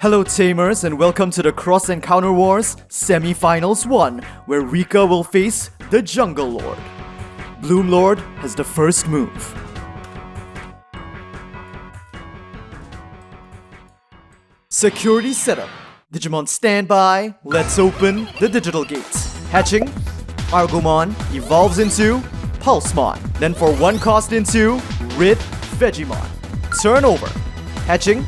Hello Tamers and welcome to the Xros Encounter Wars Semifinals 1, where Rika will face the Jungle Lord. BloomLord has the first move. Security setup. Digimon standby. Let's open the digital gates. Hatching. Argomon evolves into Pulsemon. Then for 1 cost into Rid Vegemon. Turn over. Hatching.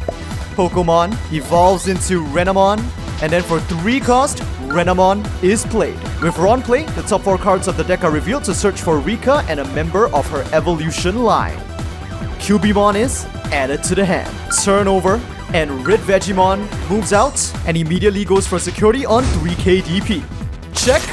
Pokemon evolves into Renamon. And then for 3 cost, Renamon is played. With Ron play, the top 4 cards of the deck are revealed to search for Rika and a member of her evolution line. Cubimon is added to the hand. Turn over. And Rid Vegemon moves out and immediately goes for security on 3k DP. Check!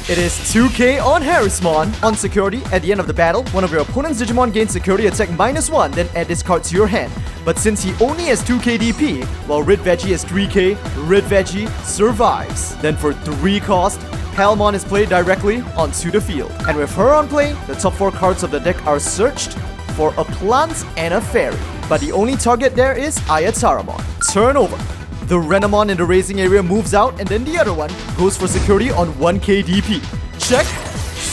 It is 2k on Harrismon. On security, at the end of the battle, one of your opponent's Digimon gains security attack -1, then add this card to your hand. But since he only has 2k DP, while Rid Veggie has 3k, Rid Veggie survives. Then for 3 cost, Palmon is played directly onto the field. And with her on play, the top 4 cards of the deck are searched for a plant and a fairy. But the only target there is Ayataramon. Turn over. The Renamon in the raising area moves out and then the other one goes for security on 1k DP. Check!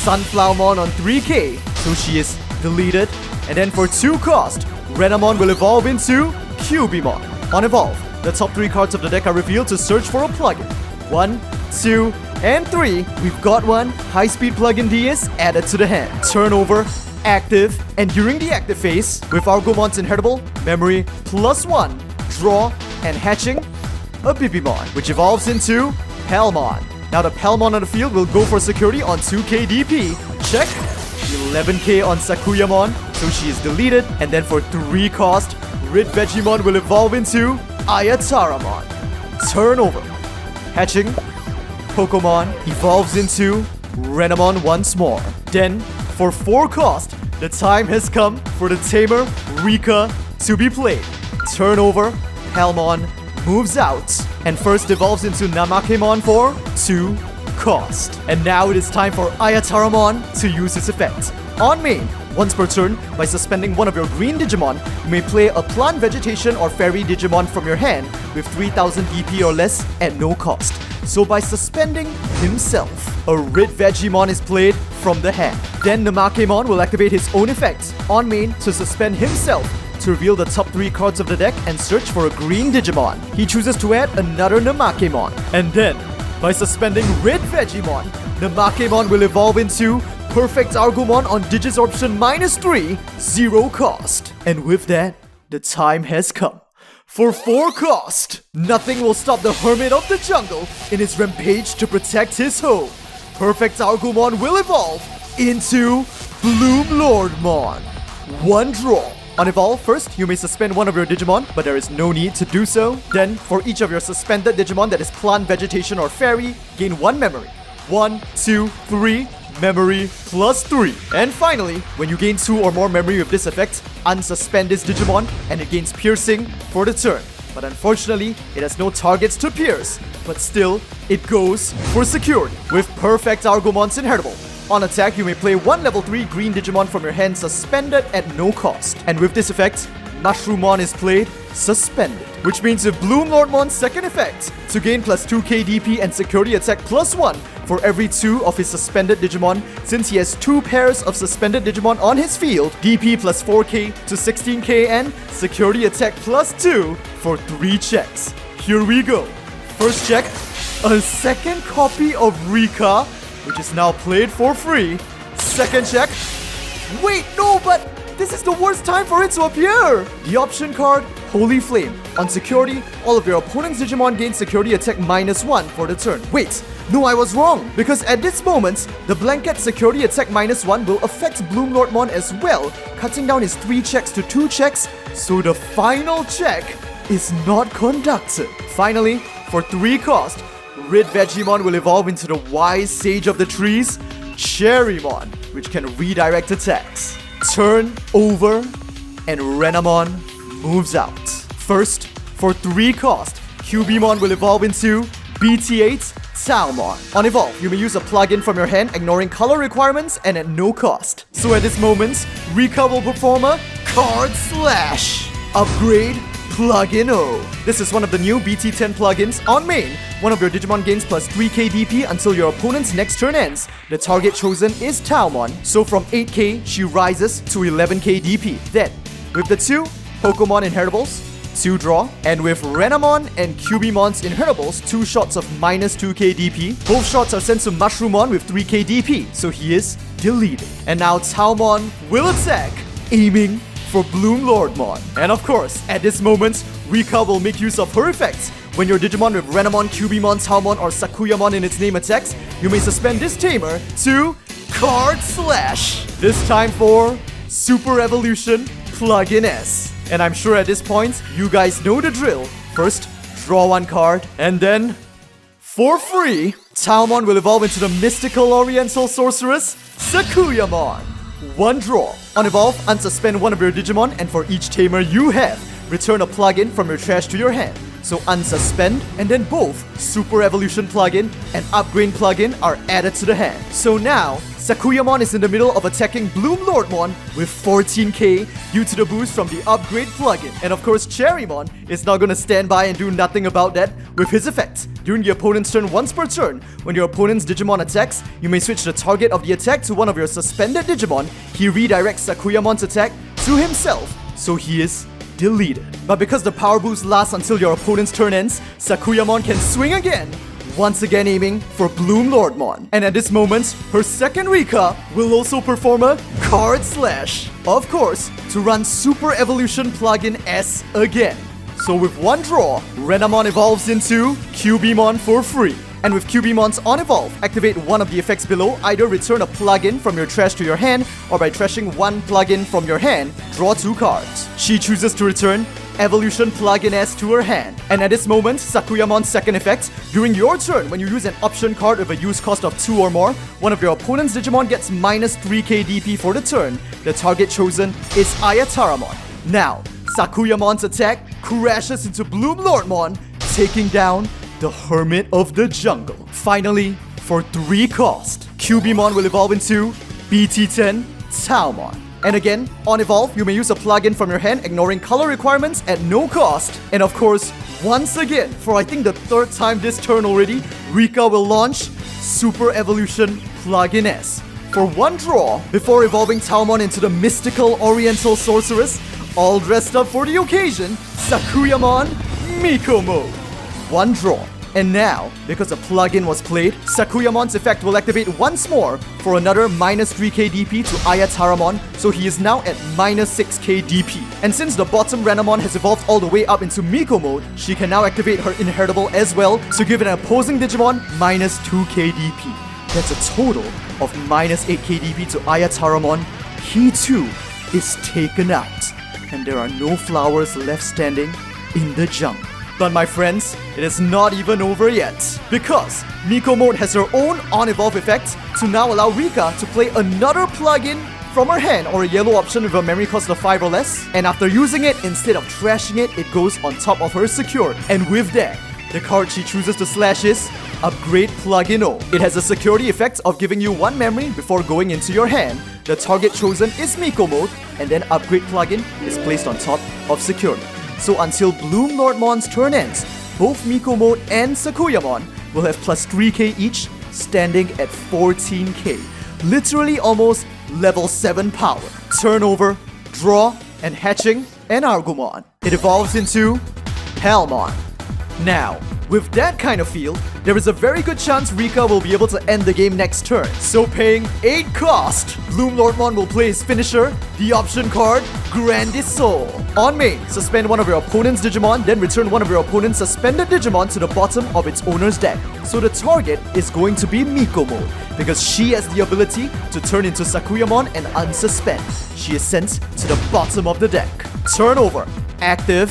Sunflowermon on 3k, so she is deleted. And then for 2 cost, Renamon will evolve into Cubimon. On evolve, the top 3 cards of the deck are revealed to search for a plugin. 1, 2, and 3. We've got one. High-speed plugin D is added to the hand. Turn over. Active, and during the active phase, with Argomon's inheritable, memory +1, draw, and hatching, a Bibimon, which evolves into Palmon. Now the Palmon on the field will go for security on 2k DP. Check! 11k on Sakuyamon, so she is deleted, and then for 3 cost, Rid Vegemon will evolve into Ayataramon. Turn over. Hatching, Pokemon evolves into Renamon once more. Then, for 4 cost, the time has come for the tamer Rika to be played. Turn over, Palmon moves out, and first evolves into Namakemon for 2 cost. And now it is time for Ayataramon to use its effect. On main, once per turn, by suspending one of your green Digimon, you may play a plant, vegetation, or fairy Digimon from your hand with 3000 DP or less at no cost. So by suspending himself, a Rid Vegemon is played from the hand. Then Namakemon will activate his own effect on main to suspend himself to reveal the top 3 cards of the deck and search for a green Digimon. He chooses to add another Namakemon. And then, by suspending Rid Vegemon, Namakemon will evolve into Perfect Argomon on Digisorption -3, 0 cost. And with that, the time has come. For 4 cost, nothing will stop the Hermit of the Jungle in his rampage to protect his home. Perfect Argomon will evolve into BloomLordmon. 1 draw. On evolve, first, you may suspend one of your Digimon, but there is no need to do so. Then, for each of your suspended Digimon that is plant, vegetation, or fairy, gain 1 memory. 1, 2, 3, memory +3. And finally, when you gain 2 or more memory with this effect, unsuspend this Digimon and it gains piercing for the turn. But unfortunately, it has no targets to pierce. But still, it goes for security. With Perfect Argomon's inheritable. On attack, you may play 1 level 3 green Digimon from your hand suspended at no cost. And with this effect, Mushroomon is played suspended. Which means with BloomLordmon's second effect, to gain +2k DP and security attack +1 for every 2 of his suspended Digimon, since he has 2 pairs of suspended Digimon on his field, DP +4k to 16k and security attack +2 for 3 checks. Here we go. First check, a second copy of Rika, which is now played for free. Second check, wait, no, but this is the worst time for it to appear! The option card, Holy Flame. On security, all of your opponent's Digimon gain security attack -1 for the turn. Wait, no, I was wrong, because at this moment, the blanket security attack -1 will affect BloomLordmon as well, cutting down his 3 checks to 2 checks, so the final check is not conducted. Finally, for 3 cost, Rid Vegemon will evolve into the wise sage of the trees, Cherrymon, which can redirect attacks. Turn over, and Renamon moves out. First, for 3 cost, Cubimon will evolve into BT-10 Salmon. On evolve, you may use a plugin from your hand, ignoring color requirements and at no cost. So at this moment, Rika will perform a Card Slash. Upgrade Plugin O. This is one of the new BT-10 plugins on main. One of your Digimon gains plus 3k DP until your opponent's next turn ends. The target chosen is Taomon, so from 8k, she rises to 11k DP. Then, with the two Pokemon inheritables, 2 draw, and with Renamon and Cubimon's inheritables, 2 shots of minus 2k DP. Both shots are sent to Mushroomon with 3k DP, so he is deleted. And now Taomon will attack, aiming for BloomLordmon. And of course, at this moment, Rika will make use of her effects. When your Digimon with Renamon, Cubimon, Taomon, or Sakuyamon in its name attacks, you may suspend this tamer to Card Slash. This time for Super Evolution Plugin S. And I'm sure at this point, you guys know the drill. First, draw 1 card, and then, for free, Taomon will evolve into the mystical oriental sorceress, Sakuyamon. 1 draw. Unevolve, unsuspend one of your Digimon, and for each tamer you have, return a plugin from your trash to your hand. So unsuspend, and then both Super Evolution plugin and Upgrade plugin are added to the hand. So now, Sakuyamon is in the middle of attacking BloomLordmon with 14k due to the boost from the Upgrade plugin. And of course, Cherrymon is not gonna stand by and do nothing about that with his effect. During the opponent's turn once per turn, when your opponent's Digimon attacks, you may switch the target of the attack to one of your suspended Digimon. He redirects Sakuyamon's attack to himself, so he is deleted. But because the power boost lasts until your opponent's turn ends, Sakuyamon can swing again, once again aiming for BloomLordmon. And at this moment, her second Rika will also perform a Card Slash. Of course, to run Super Evolution Plugin S again. So with 1 draw, Renamon evolves into Cubimon for free. And with Cubimon's on evolve, activate one of the effects below, either return a plugin from your trash to your hand, or by trashing 1 plugin from your hand, draw 2 cards. She chooses to return Evolution Plugin S to her hand. And at this moment, Sakuyamon's second effect, during your turn, when you use an option card with a use cost of 2 or more, one of your opponent's Digimon gets minus 3k DP for the turn. The target chosen is Ayataramon. Now, Sakuyamon's attack crashes into BloomLordmon, taking down the Hermit of the Jungle. Finally, for 3 cost, Cubimon will evolve into BT-10 Taomon. And again, on evolve, you may use a plugin from your hand, ignoring color requirements at no cost. And of course, once again, for I think the 3rd time this turn already, Rika will launch Super Evolution Plugin S. For 1 draw, before evolving Taomon into the mystical oriental sorceress, all dressed up for the occasion, Sakuyamon Miko Mode. 1 draw. And now, because a plugin was played, Sakuyamon's effect will activate once more for another minus 3k DP to Ayataramon, so he is now at minus 6k DP. And since the bottom Renamon has evolved all the way up into Miko Mode, she can now activate her inheritable as well to give an opposing Digimon minus 2k DP. That's a total of minus 8k DP to Ayataramon. He too is taken out, and there are no flowers left standing in the jungle. But my friends, it is not even over yet, because Miko Mode has her own on-evolve effect to now allow Rika to play another plugin from her hand, or a yellow option with a memory cost of 5 or less, and after using it, instead of trashing it, it goes on top of her secured. And with that, the card she chooses to slash is Upgrade Plugin O. It has a security effect of giving you 1 memory before going into your hand. The target chosen is Miko Mode, and then Upgrade Plugin is placed on top of security. So until BloomLordmon's turn ends, both Miko Mode and Sakuyamon will have plus 3k each, standing at 14k. Literally almost level 7 power. Turnover, draw, and hatching, and Argumon. It evolves into Palmon. Now, with that kind of field, there is a very good chance Rika will be able to end the game next turn. So paying 8 cost, BloomLordmon will play his finisher, the option card, Grandis Soul. On main, suspend one of your opponent's Digimon, then return one of your opponent's suspended Digimon to the bottom of its owner's deck. So the target is going to be Miko Mode, because she has the ability to turn into Sakuyamon and unsuspend. She is sent to the bottom of the deck. Turnover, active,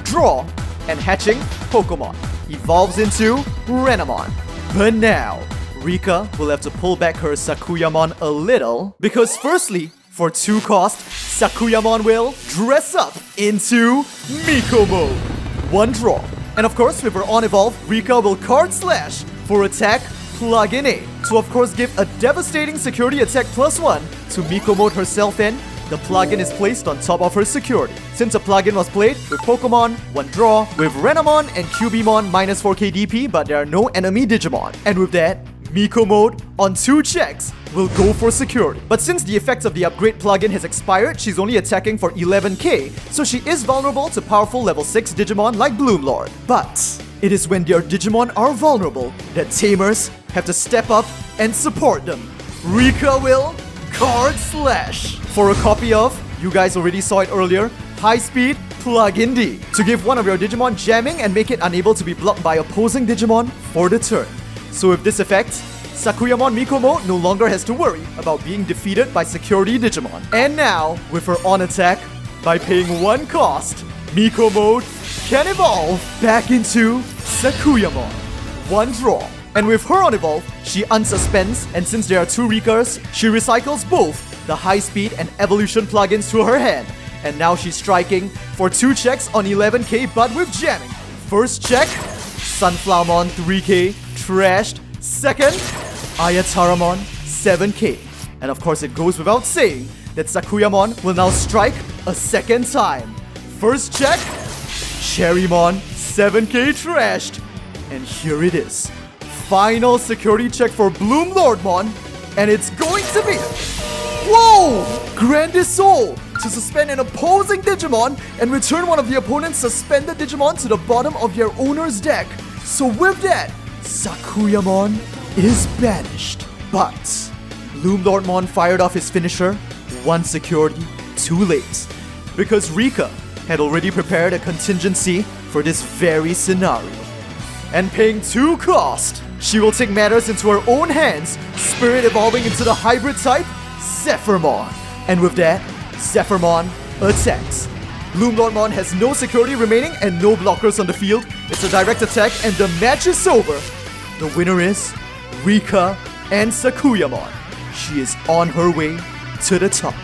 draw, and hatching Pokemon. Evolves into Renamon. But now, Rika will have to pull back her Sakuyamon a little, because firstly, for 2 cost, Sakuyamon will dress up into Miko Mode. 1 draw. And of course, with her on evolve, Rika will Card Slash for attack Plugin A, to of course give a devastating security attack +1 to Miko Mode herself and the plugin is placed on top of her security. Since a plugin was played with Pokemon, 1 draw, with Renamon and Cubimon minus 4k DP, but there are no enemy Digimon. And with that, Miko Mode, on 2 checks, will go for security. But since the effects of the upgrade plugin has expired, she's only attacking for 11k, so she is vulnerable to powerful level 6 Digimon like BloomLord. But it is when their Digimon are vulnerable that tamers have to step up and support them. Rika will Card Slash for a copy of, you guys already saw it earlier, High Speed Plug-in D, to give one of your Digimon jamming and make it unable to be blocked by opposing Digimon for the turn. So with this effect, Sakuyamon Miko Mode no longer has to worry about being defeated by security Digimon. And now, with her on attack, by paying 1 cost, Miko Mode can evolve back into Sakuyamon. 1 draw. And with her on evolve, she unsuspends, and since there are 2 Rikas, she recycles both the high speed and evolution plugins to her hand. And now she's striking for 2 checks on 11k but with jamming. First check, Sunflowermon 3k, trashed. Second, Ayataramon 7k. And of course it goes without saying that Sakuyamon will now strike a second time. First check, Cherrymon 7k trashed. And here it is. Final security check for BloomLordmon, and it's going to be... Whoa! Grandest Soul to suspend an opposing Digimon and return one of the opponent's suspended Digimon to the bottom of their owner's deck. So with that, Sakuyamon is banished. But BloomLordmon fired off his finisher, 1 security, too late. Because Rika had already prepared a contingency for this very scenario. And paying 2 cost, she will take matters into her own hands, Spirit evolving into the hybrid type, Zephyrmon. And with that, Zephyrmon attacks. BloomLordmon has no security remaining and no blockers on the field. It's a direct attack and the match is over. The winner is Rika and Sakuyamon. She is on her way to the top.